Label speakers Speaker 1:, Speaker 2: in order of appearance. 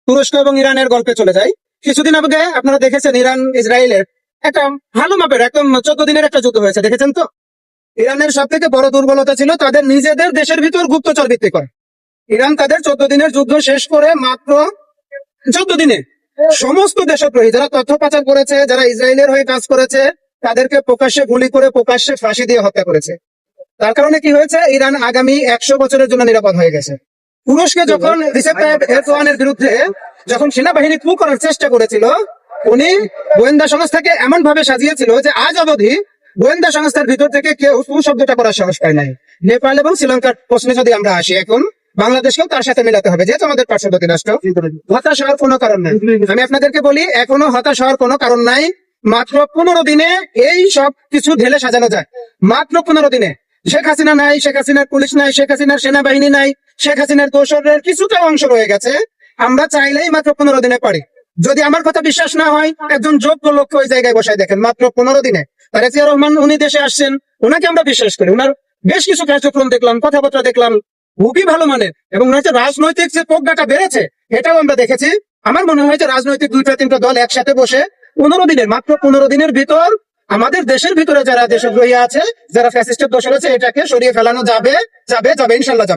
Speaker 1: তুরস্ক এবং ইরানের গল্পে চলে যাই। কিছুদিন আগে আপনারা দেখেছেন ইরান ইসরায়েলের একটা ভালো মাপের একদম 14 দিনের একটা যুদ্ধ হয়েছে, দেখেছেন তো? ইরানের সব থেকে বড় দুর্বলতা ছিল তাদের নিজেদের দেশের ভিতর গুপ্তচর ভিত্তি করে। ইরান তাদের 14 দিনের যুদ্ধ শেষ করে মাত্র 14 দিনে সমস্ত দেশদ্রোহী যারা তথ্য পাচার করেছে, যারা ইসরায়েলের হয়ে কাজ করেছে, তাদেরকে প্রকাশ্যে গুলি করে প্রকাশ্যে ফাঁসি দিয়ে হত্যা করেছে। তার কারণে কি হয়েছে, ইরান আগামী 100 বছরের জন্য নিরাপদ হয়ে গেছে। তুরস্কে যখন রিসেপ তাইয়িপ এরদোয়ানের বিরুদ্ধে যখন সেনাবাহিনী কু করার চেষ্টা করেছিল, উনি গোয়েন্দা সংস্থাকে এমন ভাবে সাজিয়েছিল যে আজ অবধি গোয়েন্দা সংস্থার ভিতর থেকে কেউ কু শব্দটা করার সাহস পায় নাই। নেপাল এবং শ্রীলঙ্কার প্রশ্নে যদি আমরা আসি, এখন বাংলাদেশকেও তার সাথে মিলাতে হবে, যেহেতু আমাদের পার্শ্ববর্তী রাষ্ট্র। হতাশ হওয়ার কোনো কারণ নাই। আমি আপনাদেরকে বলি, এখনো হতাশ হওয়ার কোনো কারণ নাই। মাত্র 15 দিনে এই সব কিছু ঢেলে সাজানো যায়। মাত্র 15 দিনে শেখ হাসিনা নাই, শেখ হাসিনার পুলিশ নাই, শেখ হাসিনার সেনাবাহিনী নাই, শেখ হাসিনার দোসরের কিছুটা অংশ রয়ে গেছে। আমরা চাইলেই মাত্র 15 দিনে পারি। যদি আমার কথা বিশ্বাস না হয়, একজন যোগ্য লোককে ওই জায়গায় বসায় দেখেন, মাত্র 15 দিনে। তারেক জিয়া রহমান উনি দেশে আসছেন, ওনাকে আমরা বিশ্বাস করি। ওনার বেশ কিছু কার্যক্রম দেখলাম, কথাবার্তা দেখলাম, খুবই ভালো মানের। এবং ওনার যে রাজনৈতিক যে প্রজ্ঞাটা বেড়েছে, এটাও আমরা দেখেছি। আমার মনে হয় যে রাজনৈতিক 2-3টা দল একসাথে বসে 15 দিনের, মাত্র 15 দিনের ভিতর আমাদের দেশের ভিতরে যারা দেশদ্রোহী আছে, যারা ফ্যাসিস্টের দোষর আছে, এটাকে সরিয়ে ফেলানো যাবে, যাবে, যাবে, ইনশাল্লাহ যাবে।